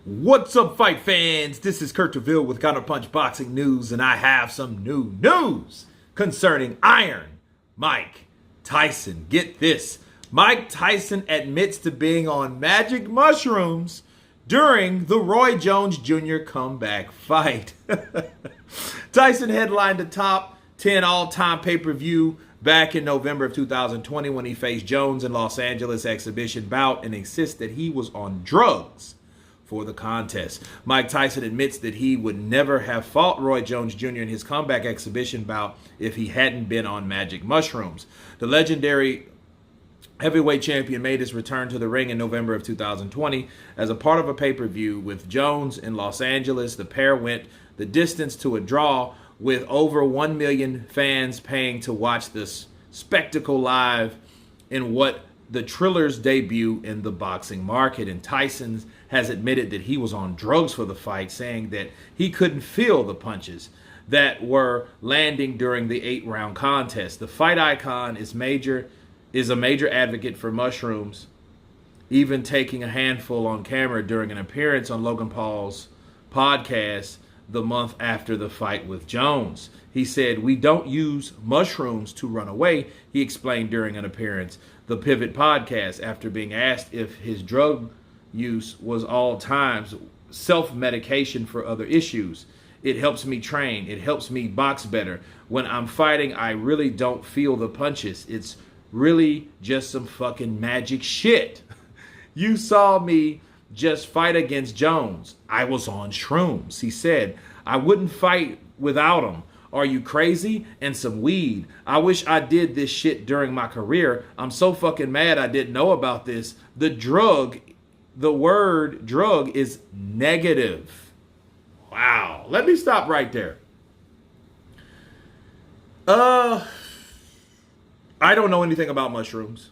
What's up, fight fans? This is Kurt DeVille with Counterpunch Boxing News, and I have some new news concerning Iron Mike Tyson. Get this. Mike Tyson admits to being on magic mushrooms during the Roy Jones Jr. comeback fight. Tyson headlined the top 10 all-time pay-per-view back in November of 2020 when he faced Jones in Los Angeles exhibition bout and insists that he was on drugs for the contest. Mike Tyson admits that he would never have fought Roy Jones Jr. in his comeback exhibition bout if he hadn't been on magic mushrooms. The legendary heavyweight champion made his return to the ring in November of 2020 as a part of a pay-per-view with Jones in Los Angeles. The pair went the distance to a draw, with over 1 million fans paying to watch this spectacle live in what the Triller's debut in the boxing market. And Tyson has admitted that he was on drugs for the fight, saying that he couldn't feel the punches that were landing during the 8-round contest. The fight icon is a major advocate for mushrooms, even taking a handful on camera during an appearance on Logan Paul's podcast the month after the fight with Jones. He said, "We don't use mushrooms to run away," he explained during an appearance, the Pivot podcast, after being asked if his drug use was all times self-medication for other issues. "It helps me train. It helps me box better. When I'm fighting, I really don't feel the punches. It's really just some fucking magic shit. You saw me just fight against Jones. I was on shrooms," he said. "I wouldn't fight without them. Are you crazy? And some weed. I wish I did this shit during my career. I'm so fucking mad I didn't know about this. The word drug is negative." Wow. Let me stop right there. I don't know anything about mushrooms.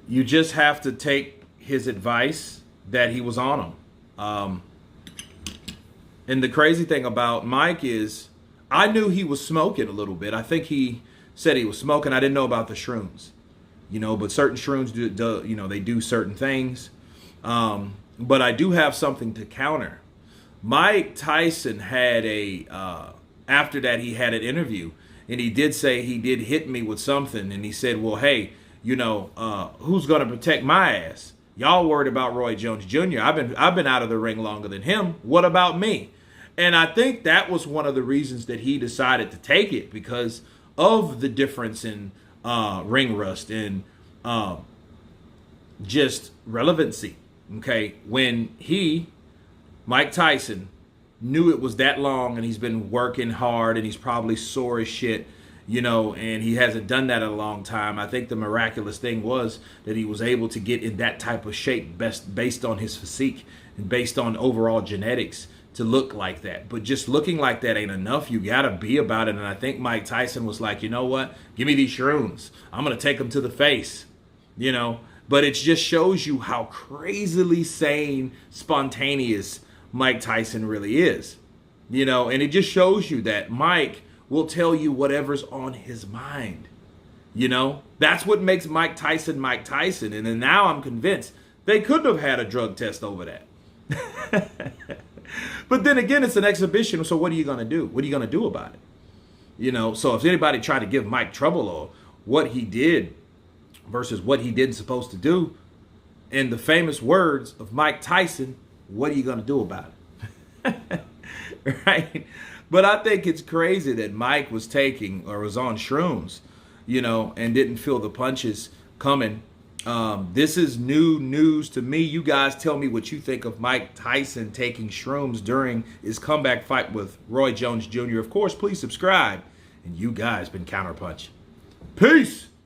You just have to take his advice that he was on them. And the crazy thing about Mike is I knew he was smoking a little bit. I think he said he was smoking. I didn't know about the shrooms, but certain shrooms they do certain things. But I do have something to counter. Mike Tyson had after that he had an interview, and he did say he did hit me with something, and he said, "Well, hey, who's going to protect my ass? Y'all worried about Roy Jones Jr. I've been out of the ring longer than him. What about me?" And I think that was one of the reasons that he decided to take it, because of the difference in ring rust and just relevancy. Okay, when Mike Tyson, knew it was that long, and he's been working hard, and he's probably sore as shit, and he hasn't done that in a long time. I think the miraculous thing was that he was able to get in that type of shape based on his physique and based on overall genetics to look like that. But just looking like that ain't enough. You got to be about it. And I think Mike Tyson was like, you know what? Give me these shrooms. I'm going to take them to the face, But it just shows you how crazily sane, spontaneous Mike Tyson really is, and it just shows you that Mike will tell you whatever's on his mind. That's what makes Mike Tyson Mike Tyson. And then now I'm convinced they couldn't have had a drug test over that. But then again, it's an exhibition. So what are you going to do? What are you going to do about it? So if anybody tried to give Mike trouble or what he did versus what he didn't supposed to do, in the famous words of Mike Tyson, what are you going to do about it? Right? But I think it's crazy that Mike was taking or was on shrooms, and didn't feel the punches coming. This is new news to me. You guys tell me what you think of Mike Tyson taking shrooms during his comeback fight with Roy Jones Jr. Of course, please subscribe. And you guys been Counterpunch. Peace.